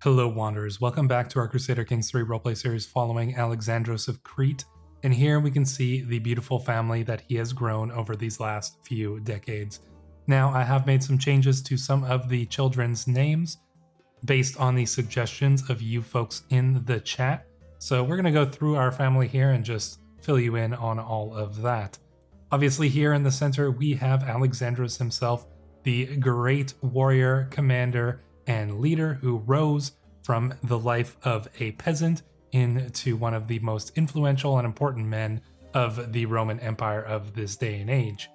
Hello Wanderers, welcome back to our Crusader Kings 3 roleplay series following Alexandros of Crete, and here we can see the beautiful family that he has grown over these last few decades. Now I have made some changes to some of the children's names based on the suggestions of you folks in the chat, so we're going to go through our family here and just fill you in on all of that. Obviously here in the center we have Alexandros himself, the great warrior, commander, and leader who rose from the life of a peasant into one of the most influential and important men of the Roman Empire of this day and age.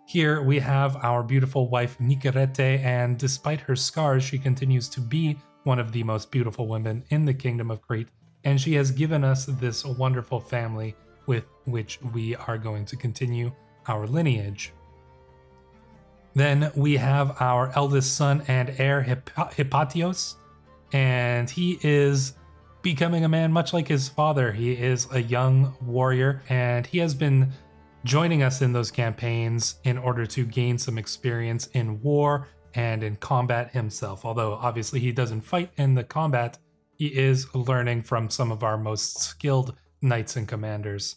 Here we have our beautiful wife Nikerete, and despite her scars, she continues to be one of the most beautiful women in the Kingdom of Crete, and she has given us this wonderful family with which we are going to continue our lineage. Then we have our eldest son and heir, Hypatios, and he is becoming a man much like his father. He is a young warrior, and he has been joining us in those campaigns in order to gain some experience in war and in combat himself. Although obviously he doesn't fight in the combat, he is learning from some of our most skilled knights and commanders.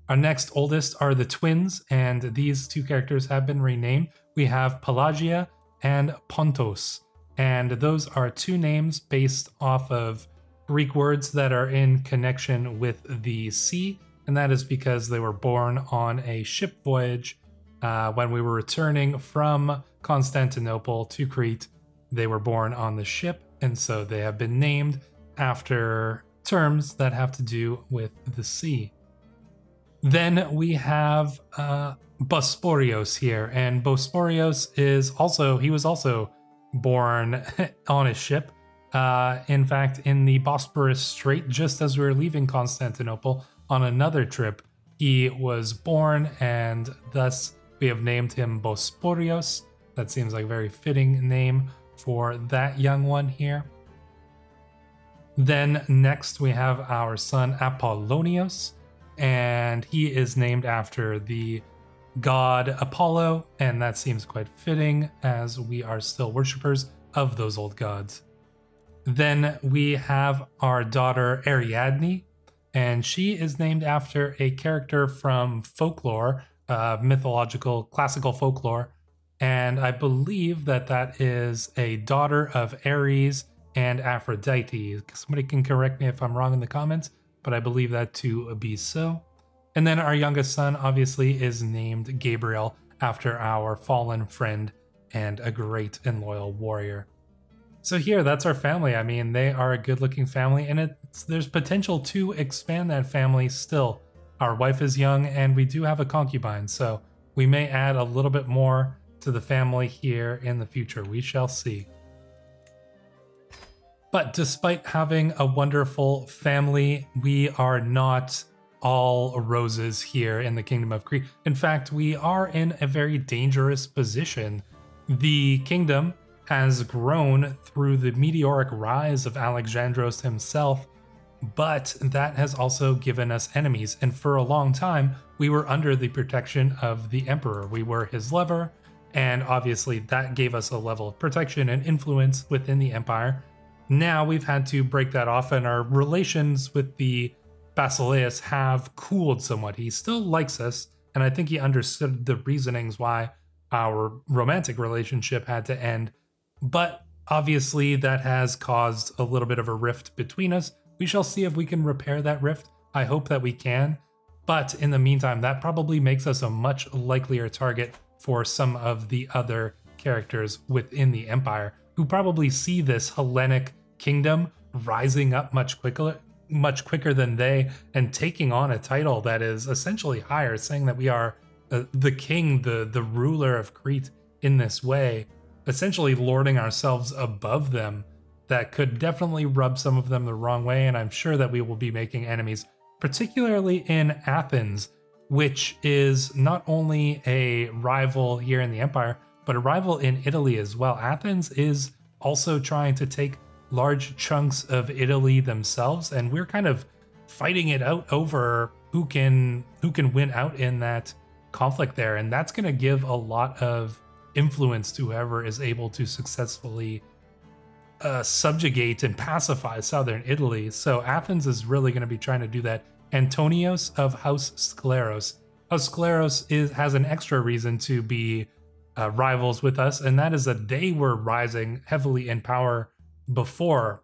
Our next oldest are the twins, and these two characters have been renamed. We have Pelagia and Pontos, and those are two names based off of Greek words that are in connection with the sea, and that is because they were born on a ship voyage when we were returning from Constantinople to Crete. They were born on the ship, and so they have been named after terms that have to do with the sea. Then we have Bosporios here, and Bosporios was also born on a ship. In fact, in the Bosporus Strait, just as we were leaving Constantinople on another trip, he was born, and thus we have named him Bosporios. That seems like a very fitting name for that young one here. Then next we have our son Apollonios, and he is named after the god Apollo, and that seems quite fitting as we are still worshippers of those old gods. Then we have our daughter Ariadne, and she is named after a character from folklore, mythological, classical folklore, and I believe that that is a daughter of Ares and Aphrodite. Somebody can correct me if I'm wrong in the comments, but I believe that to be so. And then our youngest son obviously is named Gabriel after our fallen friend and a great and loyal warrior. So here, that's our family. I mean, they are a good-looking family, and there's potential to expand that family still. Our wife is young, and we do have a concubine, so we may add a little bit more to the family here in the future. We shall see. But despite having a wonderful family, we are not all roses here in the Kingdom of Crete. In fact, we are in a very dangerous position. The kingdom has grown through the meteoric rise of Alexandros himself, but that has also given us enemies, and for a long time we were under the protection of the Emperor. We were his lover, and obviously that gave us a level of protection and influence within the Empire. Now we've had to break that off, and our relations with the Basileus have cooled somewhat. He still likes us, and I think he understood the reasonings why our romantic relationship had to end, but obviously that has caused a little bit of a rift between us. We shall see if we can repair that rift. I hope that we can, but in the meantime, that probably makes us a much likelier target for some of the other characters within the Empire, who probably see this Hellenic kingdom rising up much quicker than they, and taking on a title that is essentially higher, saying that we are the king, the ruler of Crete in this way, essentially lording ourselves above them. That could definitely rub some of them the wrong way, and I'm sure that we will be making enemies, particularly in Athens, which is not only a rival here in the Empire, but a rival in Italy as well. Athens is also trying to take large chunks of Italy themselves, and we're kind of fighting it out over who can win out in that conflict there, and that's going to give a lot of influence to whoever is able to successfully subjugate and pacify southern Italy. So Athens is really going to be trying to do that. Antonios of House Skleros. House Skleros has an extra reason to be rivals with us, and that is that they were rising heavily in power before.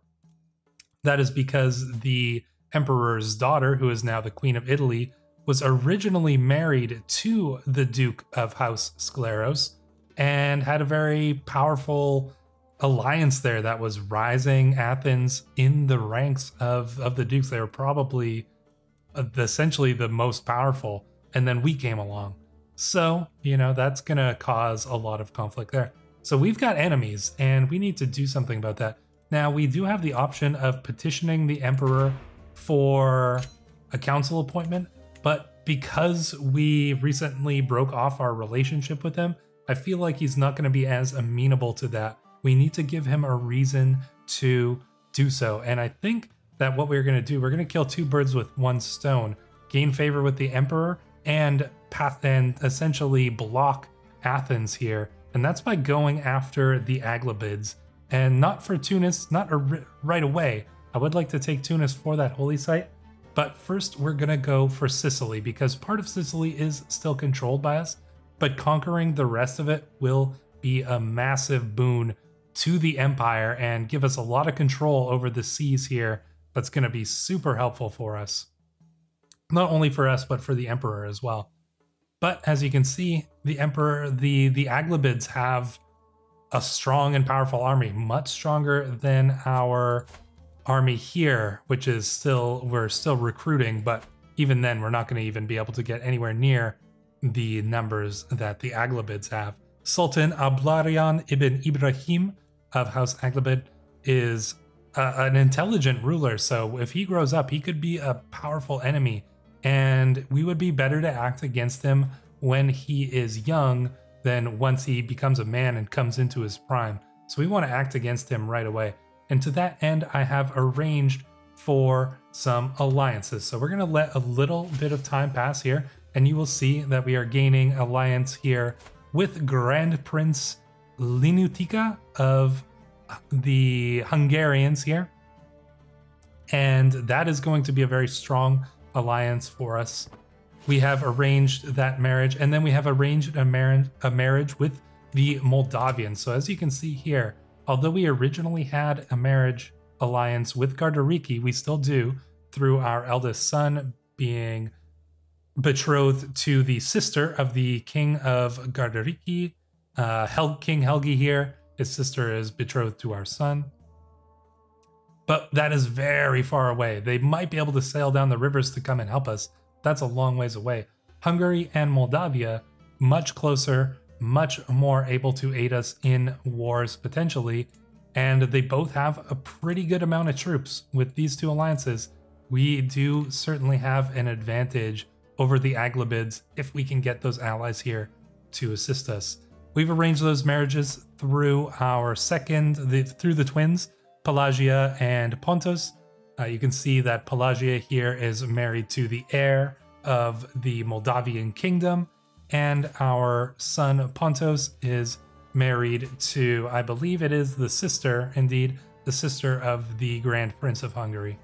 That is because the emperor's daughter, who is now the Queen of Italy, was originally married to the Duke of House Skleros and had a very powerful alliance there that was rising Athens in the ranks of the dukes. They were probably essentially the most powerful, and then we came along. So, you know, that's gonna cause a lot of conflict there. So we've got enemies, and we need to do something about that. Now, we do have the option of petitioning the emperor for a council appointment, but because we recently broke off our relationship with him, I feel like he's not going to be as amenable to that. We need to give him a reason to do so. And I think that what we're going to do, we're going to kill two birds with one stone, gain favor with the emperor, and essentially block Athens here. And that's by going after the Aghlabids. And not for Tunis, not right away. I would like to take Tunis for that holy site. But first, we're going to go for Sicily, because part of Sicily is still controlled by us. But conquering the rest of it will be a massive boon to the empire and give us a lot of control over the seas here. That's going to be super helpful for us. Not only for us, but for the emperor as well. But as you can see, the emperor, the Aghlabids have a strong and powerful army, much stronger than our army here, which is we're still recruiting, but even then we're not going to even be able to get anywhere near the numbers that the Aghlabids have. Sultan Ablarian ibn Ibrahim of House Aghlabid is an intelligent ruler, so if he grows up, he could be a powerful enemy, and we would be better to act against him when he is young than once he becomes a man and comes into his prime. So we want to act against him right away. And to that end, I have arranged for some alliances. So we're going to let a little bit of time pass here, and you will see that we are gaining alliance here with Grand Prince Linutika of the Hungarians here. And that is going to be a very strong alliance for us. We have arranged that marriage, and then we have arranged a marriage with the Moldavians. So as you can see here, although we originally had a marriage alliance with Gardariki, we still do, through our eldest son being betrothed to the sister of the king of Gardariki, King Helgi here. His sister is betrothed to our son. But that is very far away. They might be able to sail down the rivers to come and help us. That's a long ways away. Hungary and Moldavia, much closer, much more able to aid us in wars potentially, and they both have a pretty good amount of troops. With these two alliances, we do certainly have an advantage over the Aghlabids if we can get those allies here to assist us. We've arranged those marriages through through the twins, Pelagia and Pontus. You can see that Pelagia here is married to the heir of the Moldavian kingdom, and our son Pontus is married to, I believe it is the sister, indeed, the sister of the Grand Prince of Hungary.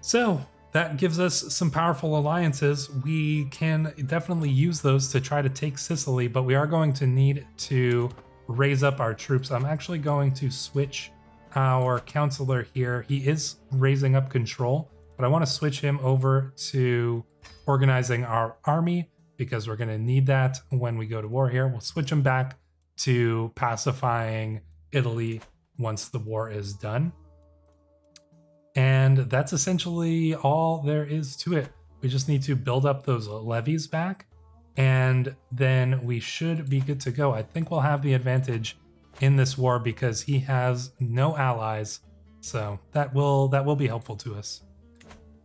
So that gives us some powerful alliances. We can definitely use those to try to take Sicily, but we are going to need to raise up our troops. I'm actually going to switch our counselor here. He is raising up control, but I want to switch him over to organizing our army because we're going to need that when we go to war here. We'll switch him back to pacifying Italy once the war is done. And that's essentially all there is to it. We just need to build up those levies back, and then we should be good to go. I think we'll have the advantage in this war because he has no allies, so that will be helpful to us.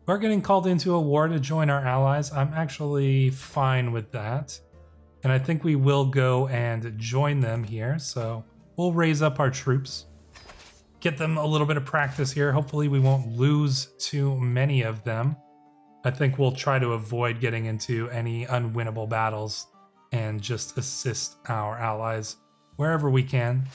We're getting called into a war to join our allies. I'm actually fine with that, and I think we will go and join them here. So we'll raise up our troops, get them a little bit of practice here. Hopefully we won't lose too many of them. I think we'll try to avoid getting into any unwinnable battles and just assist our allies wherever we can.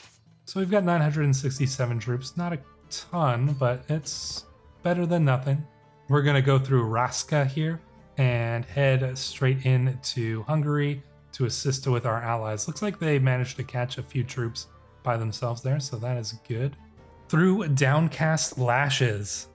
So we've got 967 troops, not a ton, but it's better than nothing. We're gonna go through Raska here and head straight into Hungary to assist with our allies. Looks like they managed to catch a few troops by themselves there, so that is good. Through Downcast Lashes.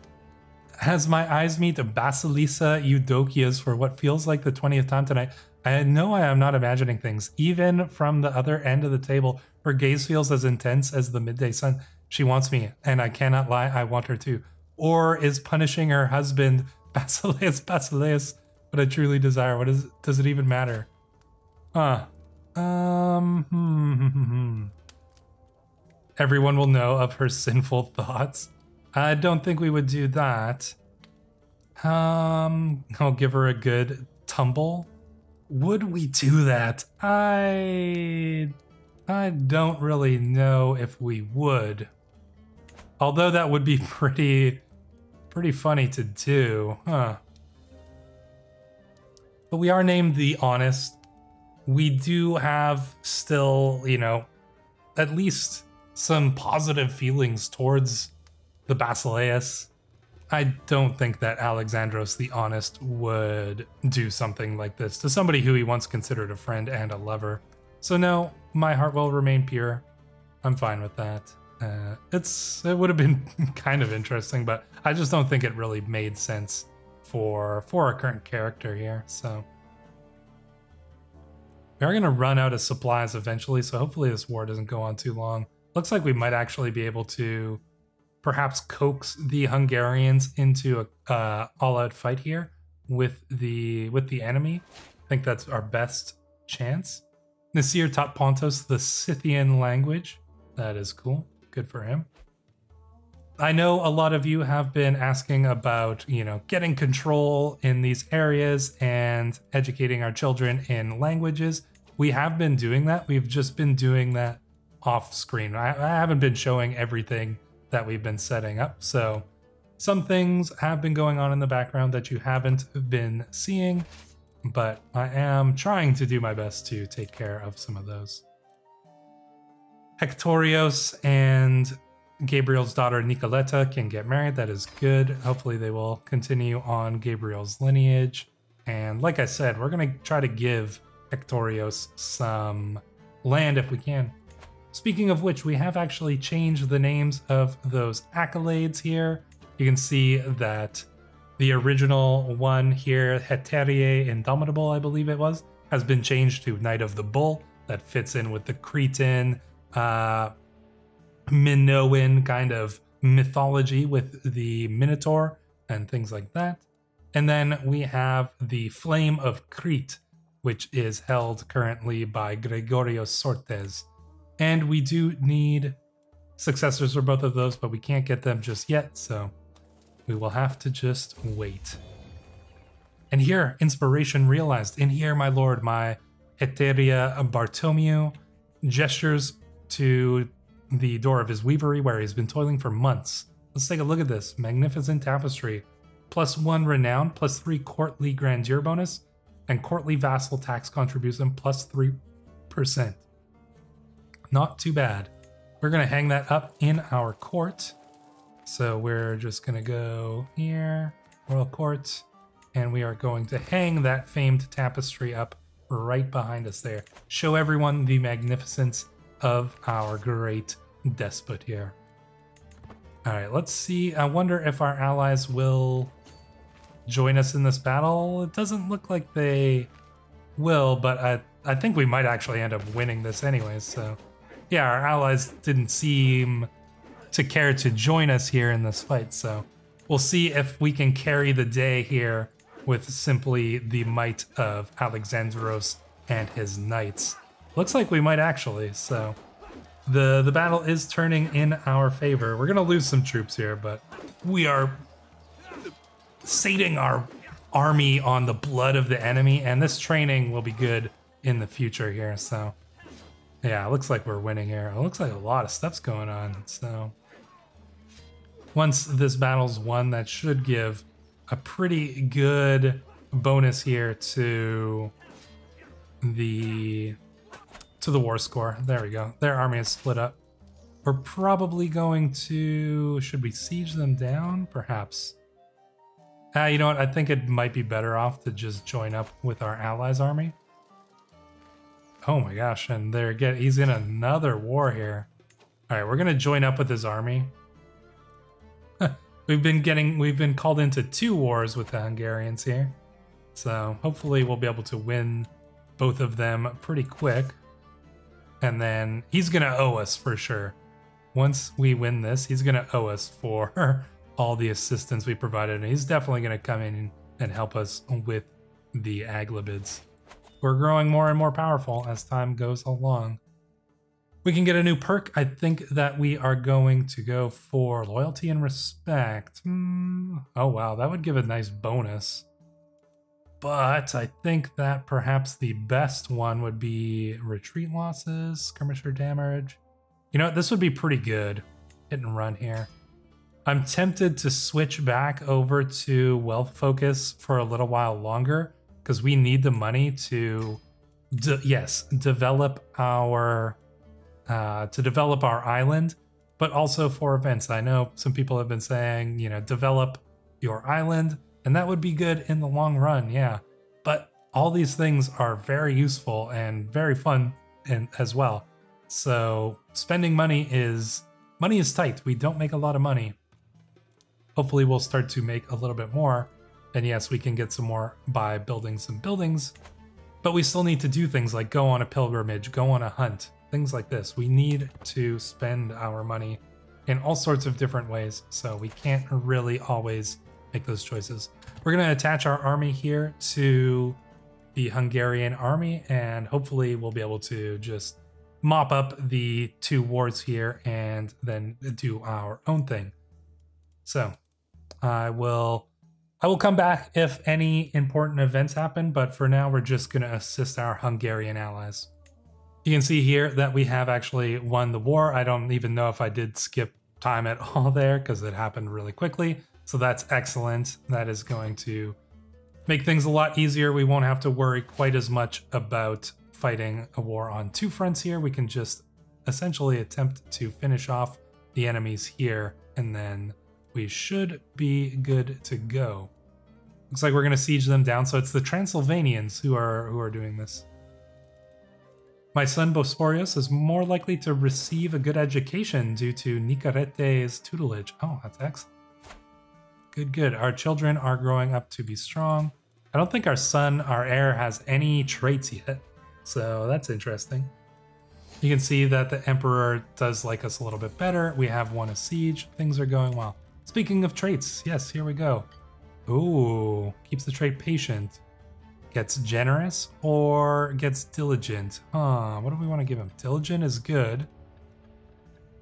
As my eyes meet Basilisa Eudokias for what feels like the 20th time tonight, I know I am not imagining things. Even from the other end of the table, her gaze feels as intense as the midday sun. She wants me, and I cannot lie, I want her to. Or is punishing her husband, Basileus, what I truly desire. What is? Does it even matter? Everyone will know of her sinful thoughts. I don't think we would do that. I'll give her a good tumble. Would we do that? I don't really know if we would. Although that would be pretty funny to do, huh? But we are named the Honest. We do have still, you know, at least some positive feelings towards the Basileus. I don't think that Alexandros the Honest would do something like this to somebody who he once considered a friend and a lover. So no, my heart will remain pure. I'm fine with that. It would have been kind of interesting, but I just don't think it really made sense for our current character here. So we are going to run out of supplies eventually, so hopefully this war doesn't go on too long. Looks like we might actually be able to perhaps coax the Hungarians into a all-out fight here with the enemy. I think that's our best chance. Nasir taught Pontos the Scythian language. That is cool. Good for him. I know a lot of you have been asking about, you know, getting control in these areas and educating our children in languages. We have been doing that. We've just been doing that off screen. I haven't been showing everything that we've been setting up. So some things have been going on in the background that you haven't been seeing, but I am trying to do my best to take care of some of those. Hectorios and Gabriel's daughter Nicoletta can get married. That is good. Hopefully they will continue on Gabriel's lineage. And like I said, we're going to try to give Hectorios some land if we can. Speaking of which, we have actually changed the names of those accolades here. You can see that the original one here, Heterie Indomitable, I believe it was, has been changed to Knight of the Bull. That fits in with the Cretan, Minoan kind of mythology with the Minotaur and things like that. And then we have the Flame of Crete, which is held currently by Gregorios Sortes. And we do need successors for both of those, but we can't get them just yet, so we will have to just wait. And here, inspiration realized. In here, my lord, my Heteria Bartomeu gestures to the door of his weavery where he's been toiling for months. Let's take a look at this. Magnificent tapestry. +1 renown, +3 courtly grandeur bonus, and courtly vassal tax contribution +3%. Not too bad. We're going to hang that up in our court. So we're just going to go here, Royal Court, and we are going to hang that famed tapestry up right behind us there. Show everyone the magnificence of our great despot here. All right, let's see. I wonder if our allies will join us in this battle. It doesn't look like they will, but I think we might actually end up winning this anyways, so... Yeah, our allies didn't seem to care to join us here in this fight, so we'll see if we can carry the day here with simply the might of Alexandros and his knights. Looks like we might actually, so the battle is turning in our favor. We're gonna lose some troops here, but we are sating our army on the blood of the enemy, and this training will be good in the future here, so... Yeah, it looks like we're winning here. It looks like a lot of stuff's going on, so... Once this battle's won, that should give a pretty good bonus here to the war score. There we go. Their army is split up. We're probably going to... Should we siege them down? Perhaps. You know what? I think it might be better off to just join up with our allies' army. Oh my gosh, and he's in another war here. Alright, we're gonna join up with his army. We've been called into 2 wars with the Hungarians here. So hopefully we'll be able to win both of them pretty quick. And then he's gonna owe us for sure. Once we win this, he's gonna owe us for all the assistance we provided. And he's definitely gonna come in and help us with the Aghlabids. We're growing more and more powerful as time goes along. We can get a new perk. I think that we are going to go for loyalty and respect. Oh wow, that would give a nice bonus. But I think that perhaps the best one would be retreat losses, skirmisher damage. You know what, this would be pretty good. Hit and run here. I'm tempted to switch back over to wealth focus for a little while longer because we need the money to, develop our island, but also for events. I know some people have been saying, you know, develop your island, and that would be good in the long run, yeah. But all these things are very useful and very fun as well. So spending money is tight. We don't make a lot of money. Hopefully we'll start to make a little bit more. And yes, we can get some more by building some buildings, but we still need to do things like go on a pilgrimage, go on a hunt, things like this. We need to spend our money in all sorts of different ways, so we can't really always make those choices. We're going to attach our army here to the Hungarian army, and hopefully we'll be able to just mop up the 2 wars here and then do our own thing. So I will come back if any important events happen, but for now we're just going to assist our Hungarian allies. You can see here that we have actually won the war. I don't even know if I did skip time at all there because it happened really quickly. So that's excellent. That is going to make things a lot easier. We won't have to worry quite as much about fighting a war on 2 fronts here. We can just essentially attempt to finish off the enemies here, and then we should be good to go. Looks like we're going to siege them down. So it's the Transylvanians who are doing this. My son Bosporius is more likely to receive a good education due to Nicarete's tutelage. Oh, that's excellent. Good, good. Our children are growing up to be strong. I don't think our heir has any traits yet. So that's interesting. You can see that the Emperor does like us a little bit better. We have won a siege. Things are going well. Speaking of traits, yes, here we go. Ooh, keeps the trait patient. Gets generous or gets diligent. What do we want to give him? Diligent is good.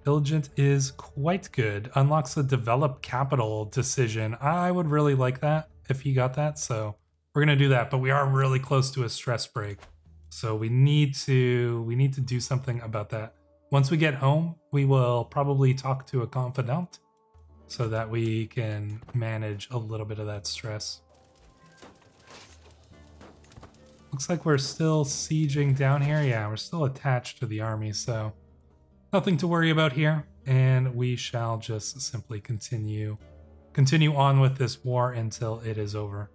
Diligent is quite good. Unlocks a develop capital decision. I would really like that if he got that, so we're gonna do that, but we are really close to a stress break. So we need to do something about that. Once we get home, we will probably talk to a confidant so that we can manage a little bit of that stress. Looks like we're still sieging down here. Yeah, we're still attached to the army, so nothing to worry about here. And we shall just simply continue on with this war until it is over.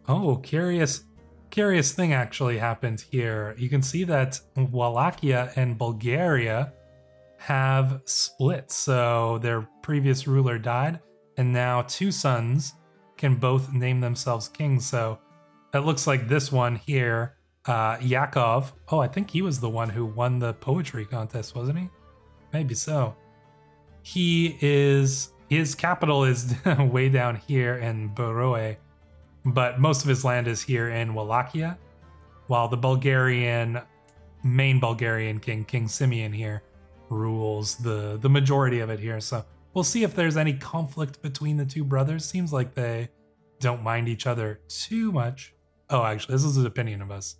Oh, curious thing actually happened here. You can see that Wallachia and Bulgaria have split. So their previous ruler died, and now 2 sons can both name themselves kings. So it looks like this one here, Yakov. Oh, I think he was the one who won the poetry contest, wasn't he? Maybe so. His capital is way down here in Boroe, but most of his land is here in Wallachia, while the main Bulgarian king, King Simeon here, rules the majority of it here. So we'll see if there's any conflict between the 2 brothers. Seems like they don't mind each other too much. Oh, actually, this is an opinion of us.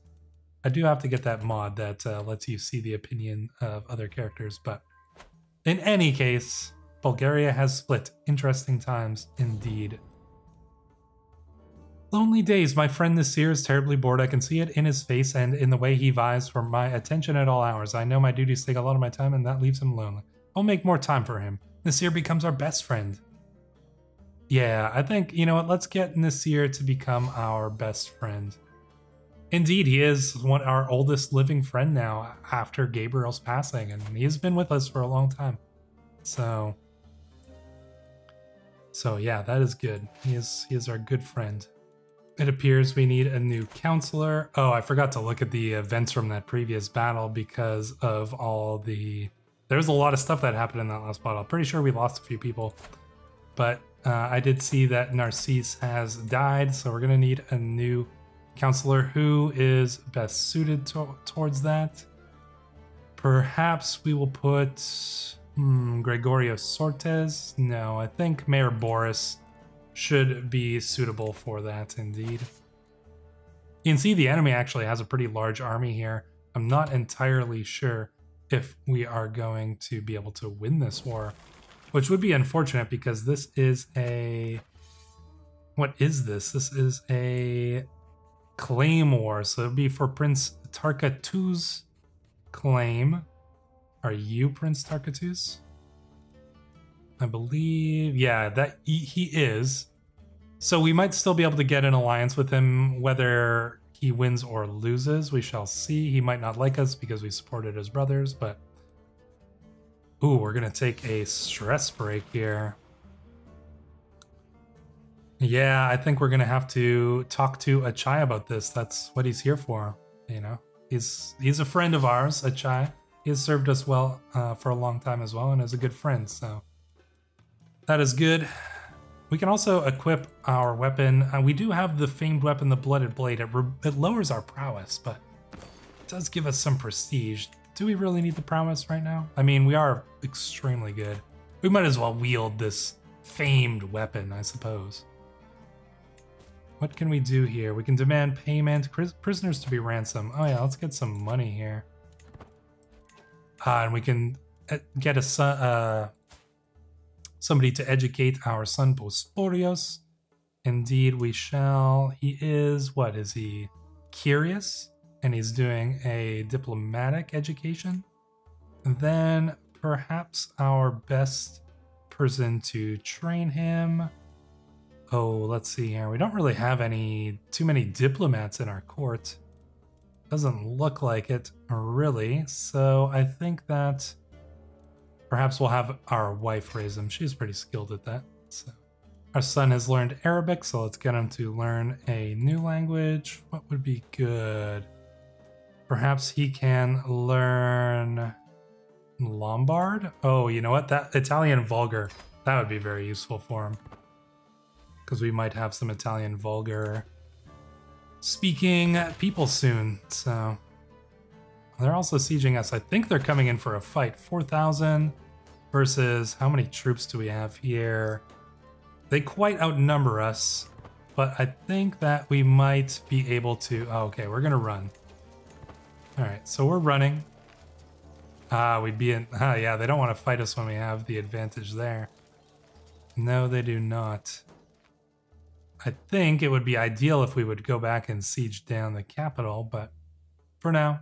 I do have to get that mod that lets you see the opinion of other characters, but in any case, Bulgaria has split. Interesting times indeed. Lonely days. My friend Nasir is terribly bored. I can see it in his face and in the way he vies for my attention at all hours. I know my duties take a lot of my time and that leaves him lonely. I'll make more time for him. Nasir becomes our best friend. Yeah, I think, you know what, let's get Nasir to become our best friend. Indeed, he is our oldest living friend now after Gabriel's passing, and he has been with us for a long time. So yeah, that is good. He is our good friend. It appears we need a new counselor. Oh, I forgot to look at the events from that previous battle because of all the... There's a lot of stuff that happened in that last battle. I'm pretty sure we lost a few people. But I did see that Narcisse has died, so we're going to need a new counselor who is best suited towards that. Perhaps we will put Gregorio Sortes. No, I think Mayor Boris should be suitable for that indeed. You can see the enemy actually has a pretty large army here. I'm not entirely sure if we are going to be able to win this war, which would be unfortunate because this is a... What is this? This is a claim war, so it'd be for Prince Tarkatou's claim. Are you Prince Tarkatous? I believe, yeah, that he is. So we might still be able to get an alliance with him, whether he wins or loses. We shall see. He might not like us because we supported his brothers, but... Ooh, we're going to take a stress break here. Yeah, I think we're going to have to talk to Achai about this. That's what he's here for, you know. He's a friend of ours, Achai. He has served us well for a long time as well and is a good friend, so... That is good. We can also equip our weapon. We do have the famed weapon, the Blooded Blade. It lowers our prowess, but it does give us some prestige. Do we really need the prowess right now? I mean, we are extremely good. We might as well wield this famed weapon, I suppose. What can we do here? We can demand payment, prisoners to be ransomed. Oh yeah, let's get some money here. And we can get a somebody to educate our son Bosporios. Indeed, we shall. He is, what is he? Curious, and he's doing a diplomatic education. And then perhaps our best person to train him. Oh, let's see here. We don't really have too many diplomats in our court. Doesn't look like it, really. So I think that perhaps we'll have our wife raise him. She's pretty skilled at that. So our son has learned Arabic, so let's get him to learn a new language. What would be good? Perhaps he can learn Lombard? Oh, you know what? That Italian Vulgar. That would be very useful for him. Because we might have some Italian Vulgar speaking people soon, so... They're also sieging us. I think they're coming in for a fight. 4,000 versus how many troops do we have here? They quite outnumber us, but I think that we might be able to... Oh, okay, we're gonna run. Alright, so we're running. We'd be in... yeah, they don't want to fight us when we have the advantage there. No, they do not. I think it would be ideal if we would go back and siege down the capital, but for now,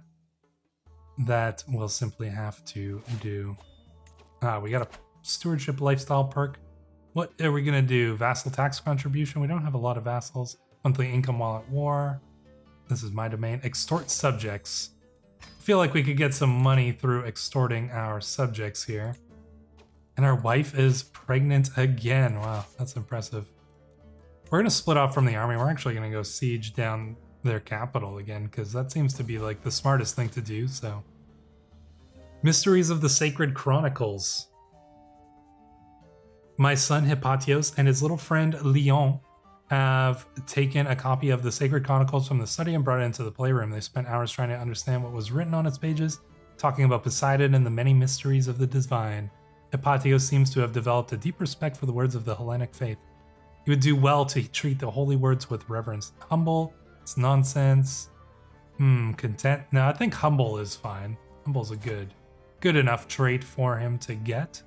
that we'll simply have to do. We got a stewardship lifestyle perk. What are we gonna do? Vassal tax contribution? We don't have a lot of vassals. Monthly income while at war. This is my domain. Extort subjects. I feel like we could get some money through extorting our subjects here. And our wife is pregnant again. Wow, that's impressive. We're gonna split off from the army. We're actually gonna go siege down their capital again, because that seems to be like the smartest thing to do, so. Mysteries of the Sacred Chronicles. My son Hypatios and his little friend Leon have taken a copy of the Sacred Chronicles from the study and brought it into the playroom. They spent hours trying to understand what was written on its pages, talking about Poseidon and the many mysteries of the divine. Hypatios seems to have developed a deep respect for the words of the Hellenic faith. He would do well to treat the holy words with reverence. Humble, it's nonsense. Content. No, I think humble is fine. Humble's a good enough trait for him to get.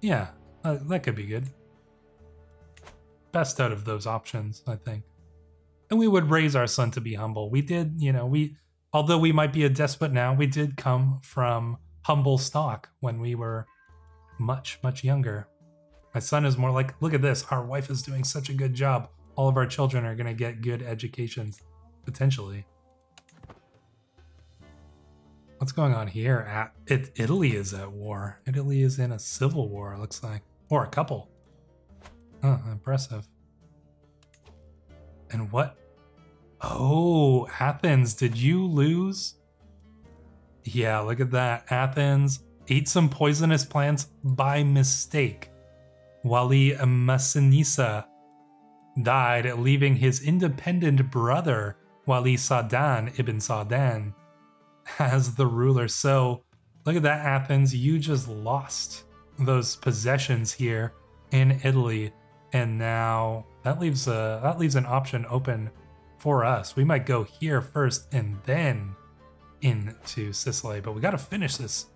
Yeah, that could be good. Best out of those options, I think. And we would raise our son to be humble. We did, you know, although we might be a despot now, we did come from humble stock when we were much, much younger. My son is more like, look at this, our wife is doing such a good job. All of our children are going to get good educations, potentially. What's going on here? Italy is at war. Italy is in a civil war, it looks like. Or a couple. Oh, impressive. And what? Oh, Athens, did you lose? Yeah, look at that. Athens ate some poisonous plants by mistake. Wali Massinissa died, leaving his independent brother, Wali Sadan ibn Sadan, as the ruler. So, look at that, Athens. You just lost those possessions here in Italy, and now that leaves an option open for us. We might go here first and then into Sicily, but we got to finish this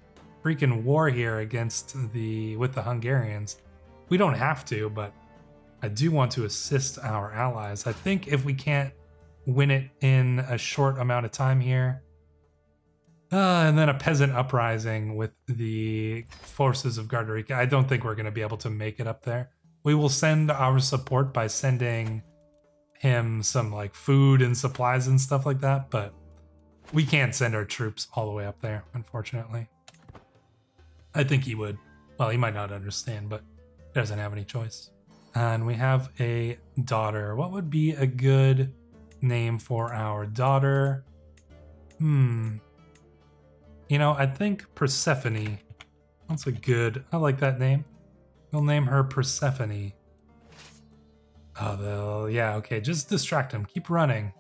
freaking war here with the Hungarians. We don't have to, but I do want to assist our allies. I think if we can't win it in a short amount of time here, and then a peasant uprising with the forces of Garderica, I don't think we're going to be able to make it up there. We will send our support by sending him some like food and supplies and stuff like that, but we can't send our troops all the way up there, unfortunately. I think he would. Well, he might not understand, but he doesn't have any choice. And we have a daughter. What would be a good name for our daughter? You know, I think Persephone. That's a good, I like that name. We'll name her Persephone. Oh, yeah, okay, just distract him. Keep running.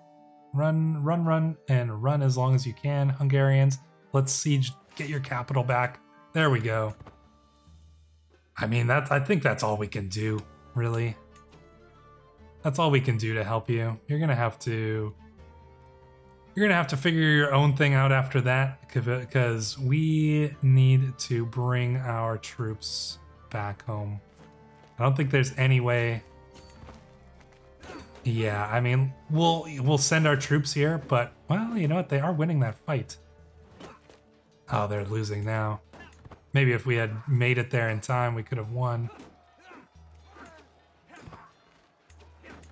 Run, run, run, and run as long as you can, Hungarians. Let's siege, get your capital back. There we go. I mean, I think that's all we can do, really. That's all we can do to help you. You're gonna have to figure your own thing out after that, because we need to bring our troops back home. I don't think there's any way. Yeah, I mean, we'll send our troops here, but, well, you know what? They are winning that fight. Oh, they're losing now. Maybe if we had made it there in time, we could have won.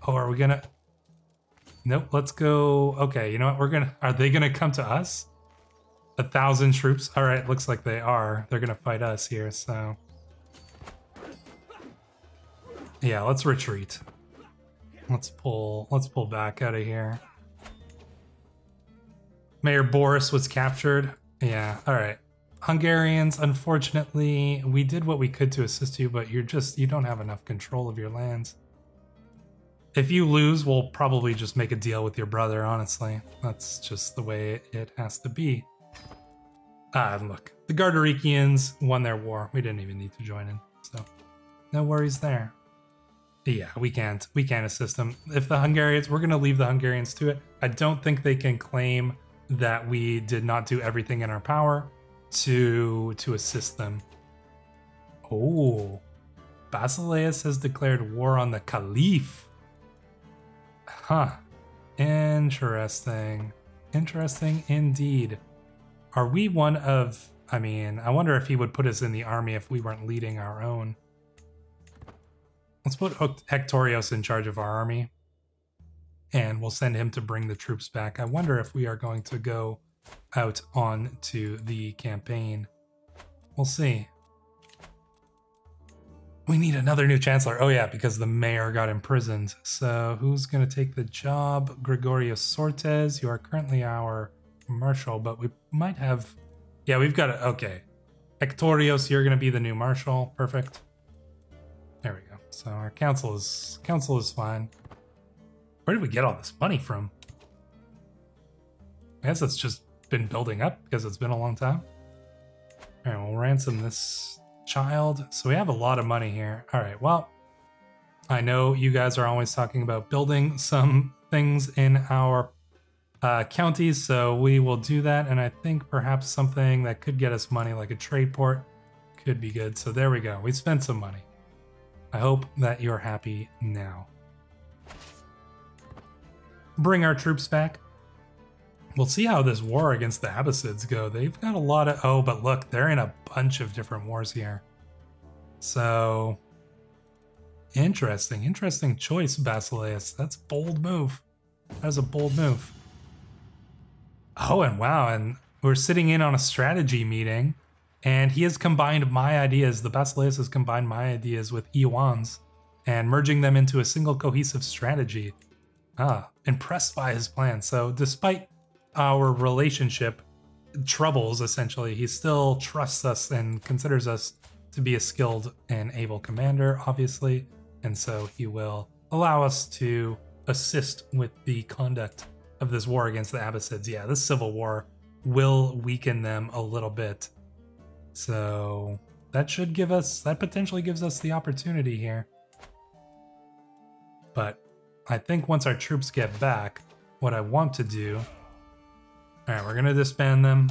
Oh, are we gonna... Nope, let's go... Okay, you know what? Are they gonna come to us? 1,000 troops? All right, looks like they are. They're gonna fight us here, so... Yeah, let's retreat. Let's pull back out of here. Mayor Boris was captured. Yeah, all right. Hungarians, unfortunately, we did what we could to assist you, but you don't have enough control of your lands. If you lose, we'll probably just make a deal with your brother, honestly. That's just the way it has to be. Look, the Gardaricians won their war. We didn't even need to join in, so no worries there. Yeah, we can't assist them. If the Hungarians, we're gonna leave the Hungarians to it. I don't think they can claim that we did not do everything in our power to assist them. Oh, Basileus has declared war on the Caliph. Huh. Interesting. Interesting indeed. Are we one of... I mean, I wonder if he would put us in the army if we weren't leading our own. Let's put Hectorios in charge of our army, and we'll send him to bring the troops back. I wonder if we are going to go out on to the campaign. We'll see. We need another new chancellor. Oh yeah, because the mayor got imprisoned. So who's going to take the job? Gregorios Sortes. You are currently our marshal, but we might have... Yeah, we've got it. Okay. Hectorios, you're going to be the new marshal. Perfect. There we go. So our council is fine. Where did we get all this money from? I guess it's just been building up because it's been a long time. All right, we'll ransom this child. So we have a lot of money here. All right, well, I know you guys are always talking about building some things in our counties, so we will do that. And I think perhaps something that could get us money, like a trade port, could be good. So there we go. We spent some money. I hope that you're happy now. Bring our troops back. We'll see how this war against the Abbasids go. They've got a lot of... Oh, but look, they're in a bunch of different wars here. So, interesting choice, Basileus. That's a bold move. That is a bold move. Oh, and wow, and we're sitting in on a strategy meeting, and he has combined my ideas. The Basileus has combined my ideas with Iwan's and merging them into a single cohesive strategy. Impressed by his plan. So despite our relationship troubles, essentially, he still trusts us and considers us to be a skilled and able commander, obviously. And so he will allow us to assist with the conduct of this war against the Abbasids. Yeah, this civil war will weaken them a little bit. So that should give us, that potentially gives us the opportunity here. But I think once our troops get back, what I want to do, all right, we're gonna disband them.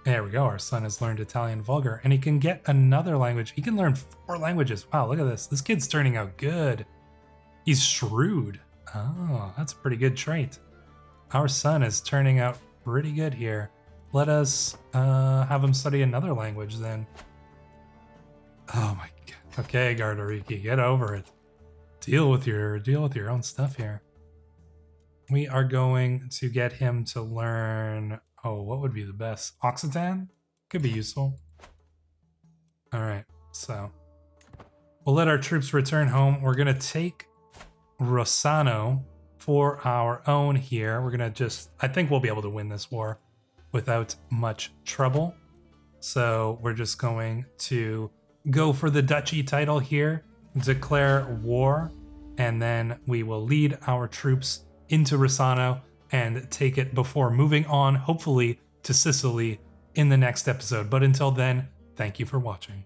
There we go, our son has learned Italian Vulgar, and he can get another language. He can learn 4 languages. Wow, look at this. This kid's turning out good. He's shrewd. Oh, that's a pretty good trait. Our son is turning out pretty good here. Let us have him study another language then. Oh my god. Okay, Gardariki, get over it. Deal with your own stuff here. We are going to get him to learn, oh, what would be the best? Occitan? Could be useful. All right, so we'll let our troops return home. We're gonna take Rossano for our own here. We're gonna just, I think we'll be able to win this war without much trouble. So we're just going to go for the duchy title here, declare war, and then we will lead our troops into Rossano and take it before moving on, hopefully, to Sicily in the next episode. But until then, thank you for watching.